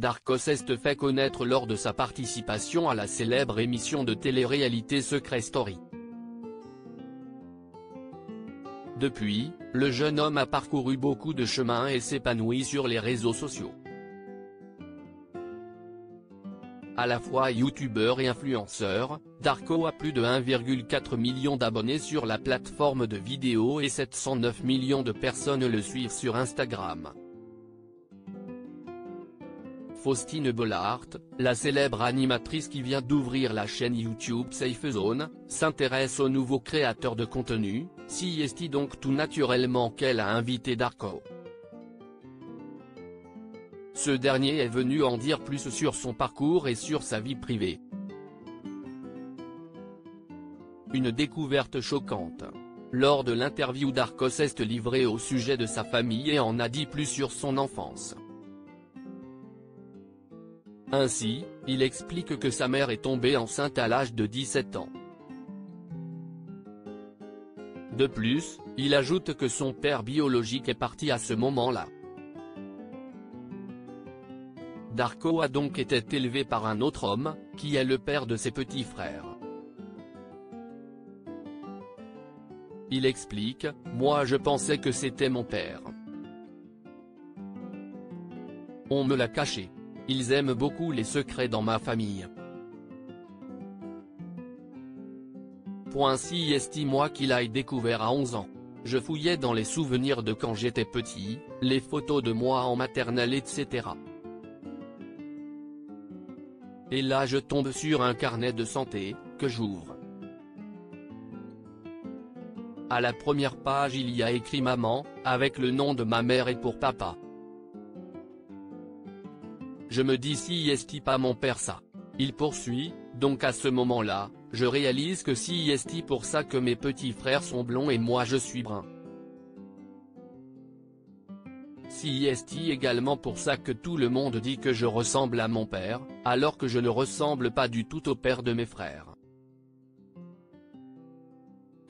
Darko s'est fait connaître lors de sa participation à la célèbre émission de télé-réalité Secret Story. Depuis, le jeune homme a parcouru beaucoup de chemin et s'épanouit sur les réseaux sociaux. À la fois youtubeur et influenceur, Darko a plus de 1,4 million d'abonnés sur la plateforme de vidéos et 709 millions de personnes le suivent sur Instagram. Faustine Bollaert, la célèbre animatrice qui vient d'ouvrir la chaîne YouTube Safe Zone, s'intéresse au nouveau créateur de contenu, c'est donc tout naturellement qu'elle a invité Darko. Ce dernier est venu en dire plus sur son parcours et sur sa vie privée. Une découverte choquante. Lors de l'interview, Darko s'est livré au sujet de sa famille et en a dit plus sur son enfance. Ainsi, il explique que sa mère est tombée enceinte à l'âge de 17 ans. De plus, il ajoute que son père biologique est parti à ce moment-là. Darko a donc été élevé par un autre homme, qui est le père de ses petits frères. Il explique, « Moi je pensais que c'était mon père. On me l'a caché. Ils aiment beaucoup les secrets dans ma famille. » C'est moi qui l'ai découvert à 11 ans. Je fouillais dans les souvenirs de quand j'étais petit, les photos de moi en maternelle etc. Et là je tombe sur un carnet de santé, que j'ouvre. À la première page il y a écrit maman, avec le nom de ma mère et pour papa. Je me dis c'est pas mon père ça. Il poursuit, donc à ce moment-là, je réalise que c'est pour ça que mes petits frères sont blonds et moi je suis brun. C'est également pour ça que tout le monde dit que je ressemble à mon père, alors que je ne ressemble pas du tout au père de mes frères.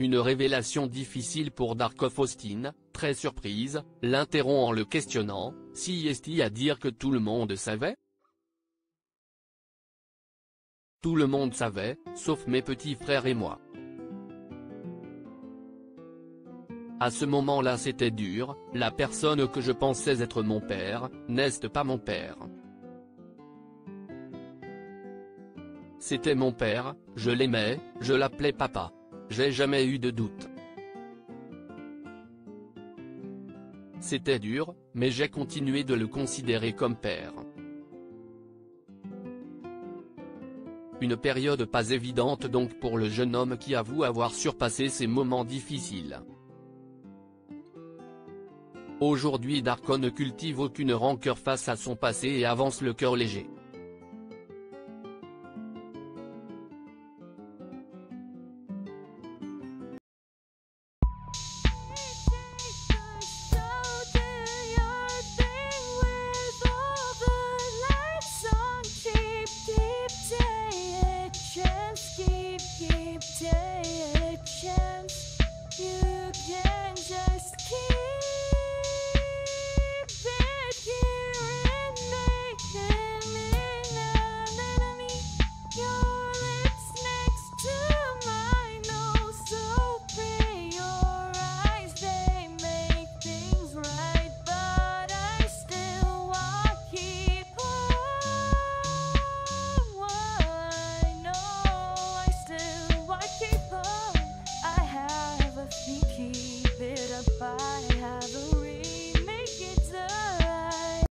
Une révélation difficile pour Darko. Faustine, très surprise, l'interrompt en le questionnant, c'est à dire que tout le monde savait ? Tout le monde savait, sauf mes petits frères et moi. À ce moment-là c'était dur, la personne que je pensais être mon père, n'est pas mon père. C'était mon père, je l'aimais, je l'appelais papa. J'ai jamais eu de doute. C'était dur, mais j'ai continué de le considérer comme père. Une période pas évidente donc pour le jeune homme qui avoue avoir surpassé ces moments difficiles. Aujourd'hui Darko ne cultive aucune rancœur face à son passé et avance le cœur léger.